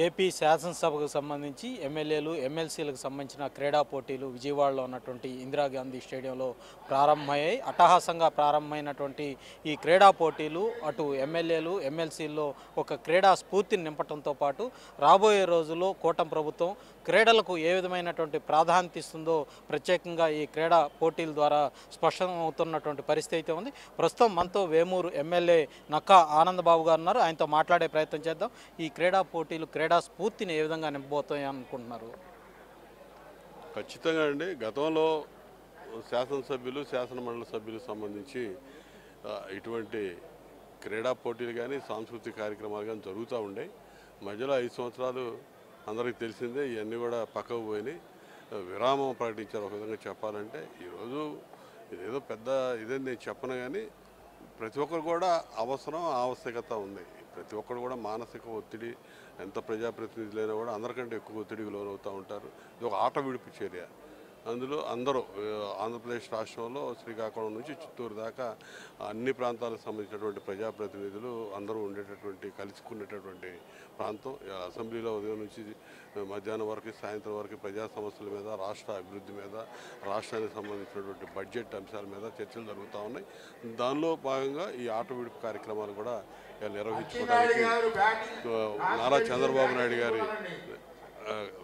AP శాసనసభకు సంబంధించి ఎమ్మెల్యేలు ఎమ్మెల్సీలకు సంబంధించిన క్రీడా పోటీలు విజయవాడలో ఉన్నటువంటి ఇందిరాగాంధీ స్టేడియంలో ప్రారంభమయ్యాయి. అట్టహాసంగా ప్రారంభమైనటువంటి ఈ క్రీడా పోటీలు అటు ఎమ్మెల్యేలు ఎమ్మెల్సీల్లో ఒక క్రీడా స్ఫూర్తిని నింపడంతో పాటు రాబోయే రోజుల్లో కూటమి ప్రభుత్వం క్రీడలకు ఏ విధమైనటువంటి ప్రాధాన్యత ఇస్తుందో ప్రత్యేకంగా ఈ క్రీడా పోటీల ద్వారా స్పష్టమవుతున్నటువంటి పరిస్థితి అయితే ఉంది. ప్రస్తుతం మనతో వేమూరు ఎమ్మెల్యే నక్కా ఆనందబాబు గారు ఉన్నారు. ఆయనతో మాట్లాడే ప్రయత్నం చేద్దాం. ఈ క్రీడా పోటీలు క్రీడా స్ఫూర్తిని ఏ విధంగా నింపబోతాయి అనుకుంటున్నారు? ఖచ్చితంగా అండి. గతంలో శాసనసభ్యులు శాసనమండలి సభ్యులకు సంబంధించి ఇటువంటి క్రీడా పోటీలు కానీ సాంస్కృతిక కార్యక్రమాలు కానీ జరుగుతూ ఉండేవి. మధ్యలో 5 సంవత్సరాలు అందరికీ తెలిసిందే ఇవన్నీ కూడా పక్కకు పోయినాయి. విరామం ప్రకటించారు. ఒక విధంగా చెప్పాలంటే ఈరోజు ఇదేదో పెద్ద ఇదేం నేను చెప్పను, కానీ ప్రతి ఒక్కరు కూడా అవసరం ఆవశ్యకత ఉంది. ప్రతి ఒక్కరు కూడా మానసిక ఒత్తిడి, ఎంత ప్రజాప్రతినిధులైనా కూడా అందరికంటే ఎక్కువ ఒత్తిడికి లోనవుతూ ఉంటారు. ఇది ఒక ఆట విడుపు చర్య. అందులో అందరూ ఆంధ్రప్రదేశ్ రాష్ట్రంలో శ్రీకాకుళం నుంచి చిత్తూరు దాకా అన్ని ప్రాంతాలకు సంబంధించినటువంటి ప్రజాప్రతినిధులు అందరూ ఉండేటటువంటి కలుసుకునేటటువంటి ప్రాంతం. అసెంబ్లీలో ఉదయం నుంచి మధ్యాహ్నం వరకు సాయంత్రం వరకు ప్రజా సమస్యల మీద, రాష్ట్ర అభివృద్ధి మీద, రాష్ట్రానికి సంబంధించినటువంటి బడ్జెట్ అంశాల మీద చర్చలు జరుగుతూ ఉన్నాయి. దానిలో భాగంగా ఈ ఆట విడుపు కార్యక్రమాలు కూడా నిర్వహించుకోవడానికి నారా చంద్రబాబు నాయుడు గారి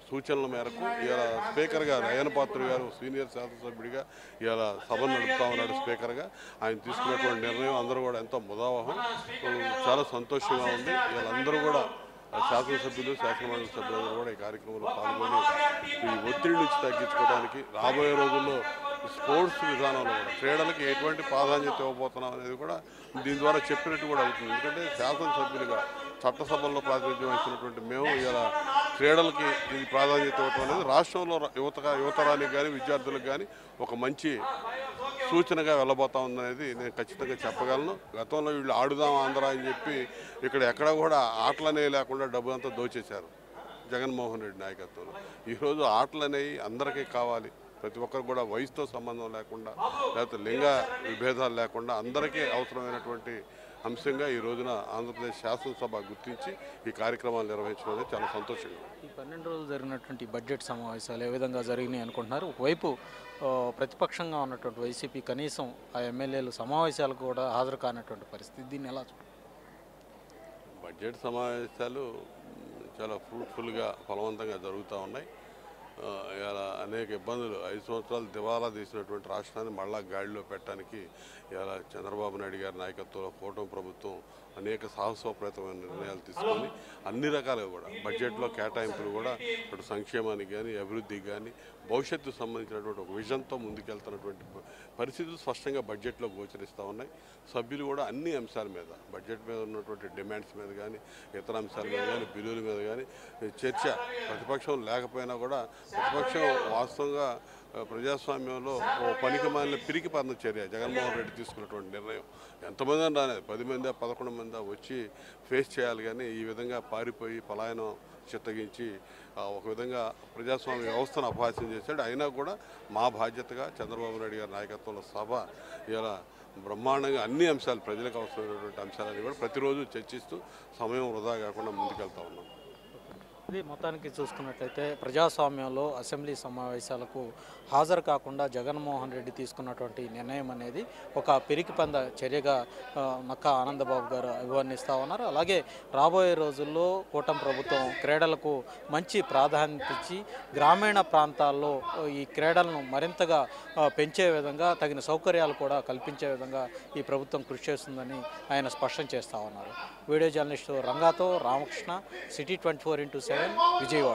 సూచనల మేరకు ఇవాళ స్పీకర్ గారు అయ్యన్న పాత్ర గారు సీనియర్ శాసనసభ్యుడిగా ఇవాళ సభను నడుపుతా ఉన్నాడు. స్పీకర్గా ఆయన తీసుకున్నటువంటి నిర్ణయం అందరూ కూడా ఎంతో ముదావహం, చాలా సంతోషంగా ఉంది. ఇవాళ అందరూ కూడా శాసనసభ్యులు శాసనమండలి సభ్యులందరూ కూడా ఈ కార్యక్రమంలో పాల్గొని ఈ ఒత్తిడి నుంచి తగ్గించుకోవడానికి రాబోయే రోజుల్లో స్పోర్ట్స్ విధానంలో కూడా క్రీడలకి ఎటువంటి ప్రాధాన్యత ఇవ్వబోతున్నాం అనేది కూడా దీని ద్వారా చెప్పినట్టు కూడా అవుతుంది. ఎందుకంటే శాసనసభ్యులుగా చట్టసభల్లో ప్రాతినిధ్యం వహిస్తున్నటువంటి మేము ఇలా క్రీడలకి ఇది ప్రాధాన్యత ఇవ్వటం అనేది రాష్ట్రంలో యువతరానికి కానీ విద్యార్థులకు కానీ ఒక మంచి సూచనగా వెళ్ళబోతా ఉందనేది నేను ఖచ్చితంగా చెప్పగలను. గతంలో వీళ్ళు ఆడుదాం ఆంధ్ర అని చెప్పి ఇక్కడ ఎక్కడ కూడా ఆటలనే లేకుండా డబ్బు అంతా దోచేశారు జగన్మోహన్ రెడ్డి నాయకత్వంలో. ఈరోజు ఆటలు అనేవి అందరికీ కావాలి. ప్రతి ఒక్కరు కూడా వయసుతో సంబంధం లేకుండా, లేకపోతే లింగ విభేదాలు లేకుండా అందరికీ అవసరమైనటువంటి అంశంగా ఈ రోజున ఆంధ్రప్రదేశ్ శాసనసభ గుర్తించి ఈ కార్యక్రమాలు నిర్వహించడం అనేది చాలా సంతోషంగా. ఈ 12 రోజులు జరిగినటువంటి బడ్జెట్ సమావేశాలు ఏ విధంగా జరిగినాయి అనుకుంటున్నారు? ఒకవైపు ప్రతిపక్షంగా ఉన్నటువంటి వైసీపీ కనీసం ఆ ఎమ్మెల్యేలు సమావేశాలకు కూడా హాజరు కానటువంటి పరిస్థితి, దీన్ని ఎలా చూడాలి? బడ్జెట్ సమావేశాలు చాలా ఫ్రూట్ఫుల్గా ఫలవంతంగా జరుగుతూ ఉన్నాయి. ఇలా అనేక ఇబ్బందులు 5 సంవత్సరాలు దివాలా తీసినటువంటి రాష్ట్రాన్ని మళ్ళా గాడిలో పెట్టడానికి ఇలా చంద్రబాబు నాయుడు గారి నాయకత్వంలో కూటమి ప్రభుత్వం అనేక సాహసోపేతమైన నిర్ణయాలు తీసుకొని అన్ని రకాలుగా కూడా బడ్జెట్లో కేటాయింపులు కూడా ఇటు సంక్షేమానికి కానీ అభివృద్ధికి కానీ భవిష్యత్తుకు సంబంధించినటువంటి ఒక విజన్తో ముందుకెళ్తున్నటువంటి పరిస్థితులు స్పష్టంగా బడ్జెట్లో గోచరిస్తూ ఉన్నాయి. సభ్యులు కూడా అన్ని అంశాల మీద, బడ్జెట్ మీద ఉన్నటువంటి డిమాండ్స్ మీద కానీ, ఇతర అంశాల మీద కానీ, బిల్లుల మీద కానీ చర్చ ప్రతిపక్షం లేకపోయినా కూడా ప్రతిపక్షం వాస్తవంగా ప్రజాస్వామ్యంలో ఓ పనికి మాలిన పిరికి పన్న చర్య జగన్మోహన్ రెడ్డి తీసుకున్నటువంటి నిర్ణయం. ఎంతమంది అని రాలేదు, 10 మంది 11 మంది వచ్చి ఫేస్ చేయాలి. కానీ ఈ విధంగా పారిపోయి పలాయనం చిత్తగించి ఒక విధంగా ప్రజాస్వామ్య వ్యవస్థను అపహాస్యం చేశాడు. అయినా కూడా మా బాధ్యతగా చంద్రబాబు నాయుడు గారి నాయకత్వంలో సభ ఇలా బ్రహ్మాండంగా అన్ని అంశాలు, ప్రజలకు అవసరమైనటువంటి అంశాలని కూడా ప్రతిరోజు చర్చిస్తూ సమయం వృధా కాకుండా ముందుకెళ్తా ఉన్నాం. ఇది మొత్తానికి చూసుకున్నట్లయితే ప్రజాస్వామ్యంలో అసెంబ్లీ సమావేశాలకు హాజరు కాకుండా జగన్మోహన్ రెడ్డి తీసుకున్నటువంటి నిర్ణయం అనేది ఒక పిరికిపంద చర్యగా నక్కా ఆనందబాబు గారు అభివర్ణిస్తూ ఉన్నారు. అలాగే రాబోయే రోజుల్లో కూటమి ప్రభుత్వం క్రీడలకు మంచి ప్రాధాన్యత ఇచ్చి గ్రామీణ ప్రాంతాల్లో ఈ క్రీడలను మరింతగా పెంచే విధంగా తగిన సౌకర్యాలు కూడా కల్పించే విధంగా ఈ ప్రభుత్వం కృషి చేస్తుందని ఆయన స్పష్టం చేస్తూ ఉన్నారు. వీడియో జర్నలిస్టు రంగాతో రామకృష్ణ, సిటీ 24x7 విజయవాడ.